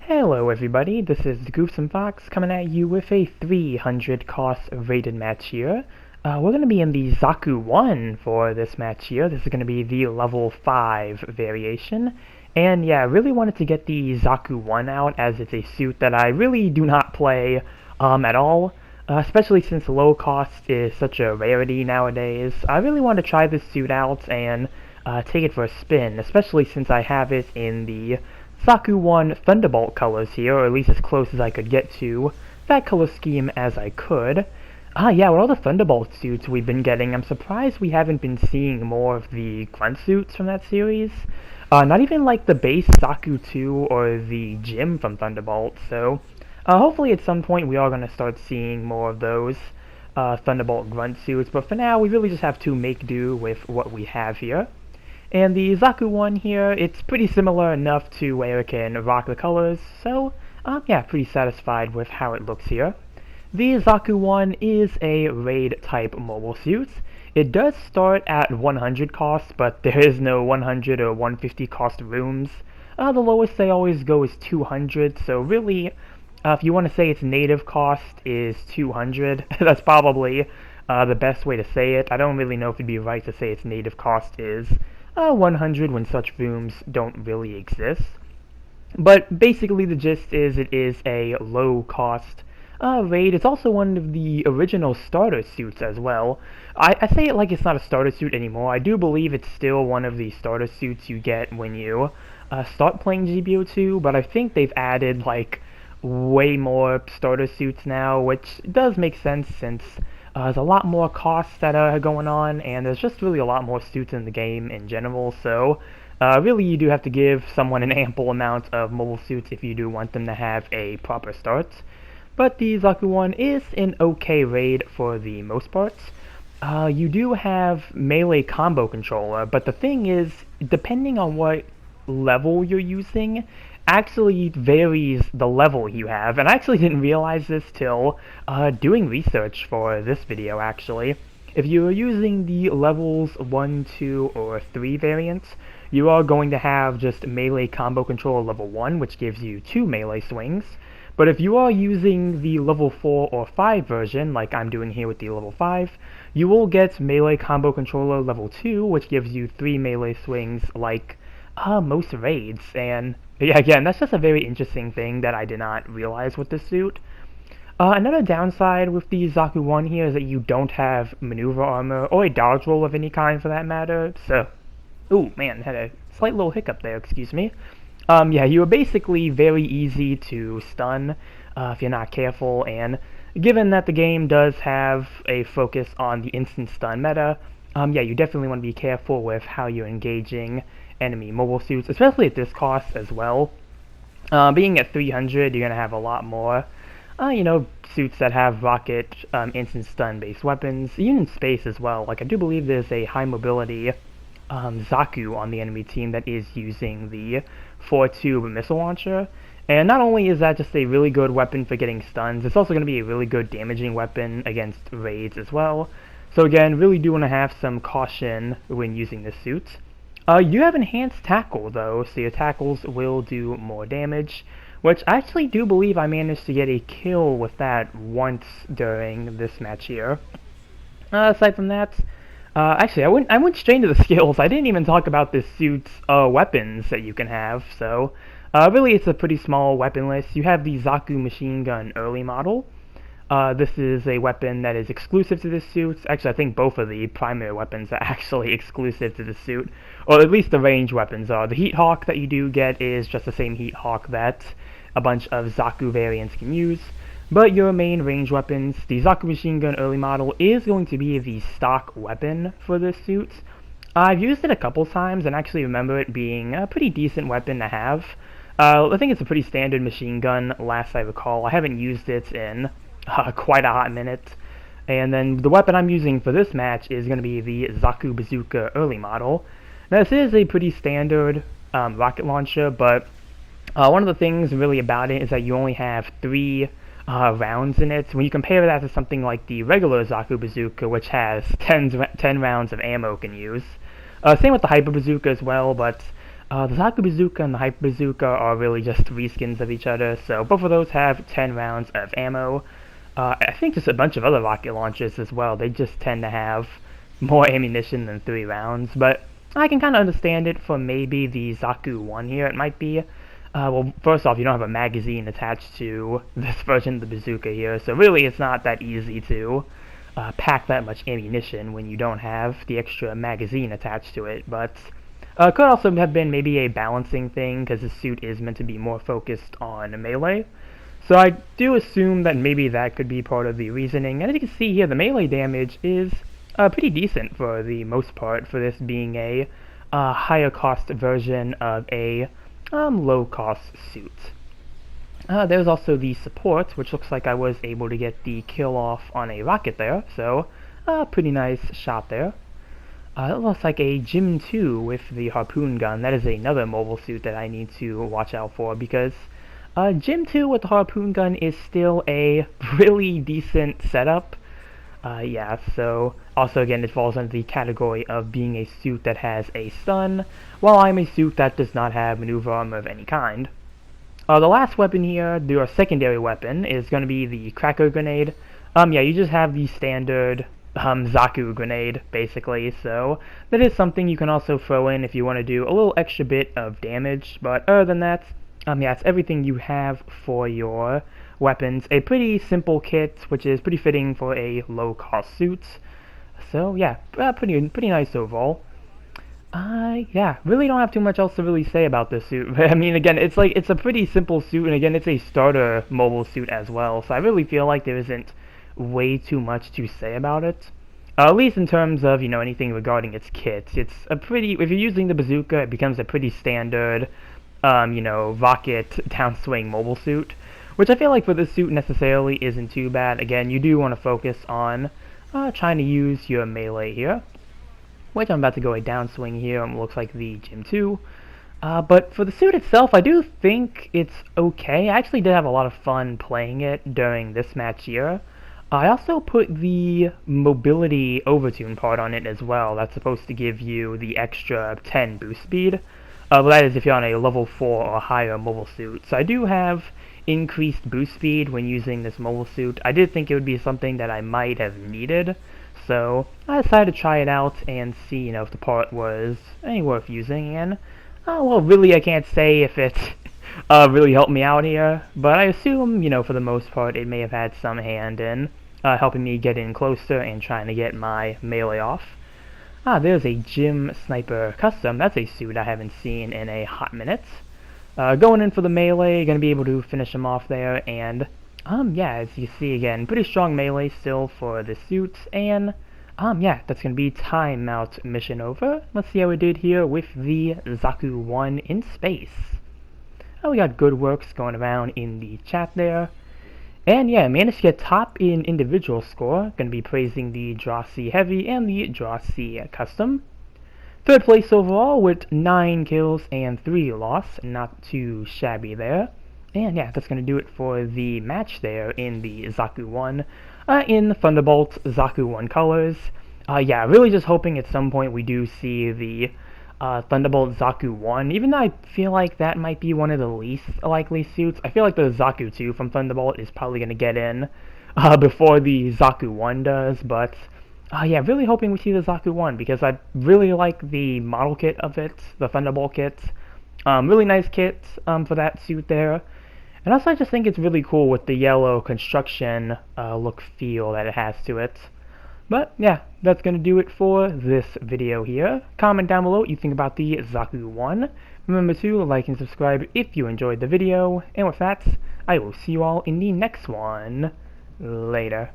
Hello everybody, this is Goofsome Fox coming at you with a 300 cost rated match here. We're going to be in the Zaku I for this match here. This is going to be the level 5 variation. And yeah, I really wanted to get the Zaku I out as it's a suit that I really do not play at all. Especially since low cost is such a rarity nowadays. I really want to try this suit out and take it for a spin, especially since I have it in the Zaku I Thunderbolt colors here, or at least as close as I could get to that color scheme as I could. Yeah, with all the Thunderbolt suits we've been getting, I'm surprised we haven't been seeing more of the grunt suits from that series. Not even like the base Zaku II or the Gym from Thunderbolt, so hopefully at some point we are going to start seeing more of those Thunderbolt grunt suits, but for now we really just have to make do with what we have here. And the Zaku I here, it's pretty similar enough to where it can rock the colors, so yeah, pretty satisfied with how it looks here. The Zaku I is a raid type mobile suit. It does start at 100 cost, but there is no 100 or 150 cost rooms. The lowest they always go is 200, so really, if you want to say its native cost is 200, that's probably the best way to say it. I don't really know if it'd be right to say its native cost is 100 when such rooms don't really exist. But basically the gist is it is a low cost raid. It's also one of the original starter suits as well. I say it like it's not a starter suit anymore. I do believe it's still one of the starter suits you get when you start playing GBO2, but I think they've added like way more starter suits now, which does make sense since there's a lot more costs that are going on, and there's just really a lot more suits in the game in general, so really you do have to give someone an ample amount of mobile suits if you do want them to have a proper start. But the Zaku I is an okay raid for the most part. You do have melee combo controller, but the thing is, depending on what level you're using, actually varies the level you have, and I actually didn't realize this till doing research for this video actually. If you're using the levels 1, 2, or 3 variants, you are going to have just melee combo controller level 1, which gives you 2 melee swings. But if you are using the level 4 or 5 version, like I'm doing here with the level 5, you will get melee combo controller level 2, which gives you 3 melee swings like most raids. And yeah, again, that's just a very interesting thing that I did not realize with this suit. Another downside with the Zaku I here is that you don't have maneuver armor, or a dodge roll of any kind for that matter, so... Ooh, man, had a slight little hiccup there, excuse me. Yeah, you are basically very easy to stun if you're not careful, and given that the game does have a focus on the instant stun meta, yeah, you definitely want to be careful with how you're engaging enemy mobile suits, especially at this cost as well. Being at 300, you're going to have a lot more, suits that have rocket instant stun based weapons, even in space as well. Like, I do believe there's a high mobility Zaku on the enemy team that is using the 4-tube missile launcher. And not only is that just a really good weapon for getting stuns, it's also going to be a really good damaging weapon against raids as well. So again, really do want to have some caution when using this suit. You do have enhanced tackle though, so your tackles will do more damage, which I actually do believe I managed to get a kill with that once during this match here. Aside from that, actually I went straight into the skills. I didn't even talk about this suit's weapons that you can have, so really it's a pretty small weapon list. You have the Zaku machine gun early model. This is a weapon that is exclusive to this suit. Actually, I think both of the primary weapons are actually exclusive to the suit, or at least the range weapons are. The Heat Hawk that you do get is just the same Heat Hawk that a bunch of Zaku variants can use. But your main range weapons, the Zaku machine gun early model is going to be the stock weapon for this suit. I've used it a couple times and actually remember it being a pretty decent weapon to have. I think it's a pretty standard machine gun, last I recall. I haven't used it in quite a hot minute. And then the weapon I'm using for this match is going to be the Zaku Bazooka early model. Now this is a pretty standard rocket launcher, but one of the things really about it is that you only have 3 rounds in it. When you compare that to something like the regular Zaku Bazooka, which has 10 rounds of ammo can use. Same with the Hyper Bazooka as well, but The Zaku Bazooka and the Hyper Bazooka are really just reskins of each other, so both of those have 10 rounds of ammo. I think just a bunch of other rocket launchers as well. They just tend to have more ammunition than 3 rounds, but I can kind of understand it for maybe the Zaku I here. It might be, well, first off, you don't have a magazine attached to this version of the bazooka here, so really it's not that easy to pack that much ammunition when you don't have the extra magazine attached to it, but could also have been maybe a balancing thing, because the suit is meant to be more focused on melee. So I do assume that maybe that could be part of the reasoning. And as you can see here, the melee damage is pretty decent for the most part, for this being a higher cost version of a low cost suit. There's also the support, which looks like I was able to get the kill off on a rocket there, so pretty nice shot there. It looks like a Gym 2 with the harpoon gun. That is another mobile suit that I need to watch out for, because Gym 2 with the harpoon gun is still a really decent setup. Yeah, so also again it falls under the category of being a suit that has a stun, while I'm a suit that does not have maneuver armor of any kind. The last weapon here, the secondary weapon, is going to be the cracker grenade. Yeah, you just have the standard Zaku grenade, basically, so that is something you can also throw in if you want to do a little extra bit of damage, but other than that, yeah, it's everything you have for your weapons. A pretty simple kit, which is pretty fitting for a low-cost suit, so yeah, pretty nice overall. Yeah, really don't have too much else to really say about this suit. I mean, again, it's a pretty simple suit, and again, it's a starter mobile suit as well, so I really feel like there isn't way too much to say about it. At least in terms of, you know, anything regarding its kit. It's a pretty, if you're using the bazooka, it becomes a pretty standard, you know, rocket downswing mobile suit, which I feel like for this suit necessarily isn't too bad. Again, you do want to focus on trying to use your melee here, which I'm about to go a downswing here, and looks like the Gym 2. But for the suit itself, I do think it's okay. I actually did have a lot of fun playing it during this match here. I also put the mobility overtune part on it as well. That's supposed to give you the extra 10 boost speed. Well, that is if you're on a level 4 or higher mobile suit. So I do have increased boost speed when using this mobile suit. I did think it would be something that I might have needed, so I decided to try it out and see, you know, if the part was any worth using. And well, really, I can't say if it really helped me out here, but I assume, you know, for the most part, it may have had some hand in helping me get in closer and trying to get my melee off. There's a Gym Sniper Custom. That's a suit I haven't seen in a hot minute. Going in for the melee, gonna be able to finish him off there, and yeah, as you see again, pretty strong melee still for the suit, and yeah, that's gonna be timeout mission over. Let's see how we did here with the Zaku I in space. We got good works going around in the chat there. And yeah, managed to get top in individual score. Gonna be praising the Draw C Heavy and the Draw C Custom. Third place overall with 9 kills and 3 loss. Not too shabby there. And yeah, that's gonna do it for the match there in the Zaku I. In Thunderbolt Zaku I colors. Yeah, really just hoping at some point we do see the Thunderbolt Zaku I, even though I feel like that might be one of the least likely suits. I feel like the Zaku 2 from Thunderbolt is probably going to get in before the Zaku I does, but yeah, really hoping we see the Zaku I, because I really like the model kit of it, the Thunderbolt kit. Really nice kit for that suit there. And also I just think it's really cool with the yellow construction look feel that it has to it. But yeah, that's going to do it for this video here. Comment down below what you think about the Zaku I. Remember to like and subscribe if you enjoyed the video. And with that, I will see you all in the next one. Later.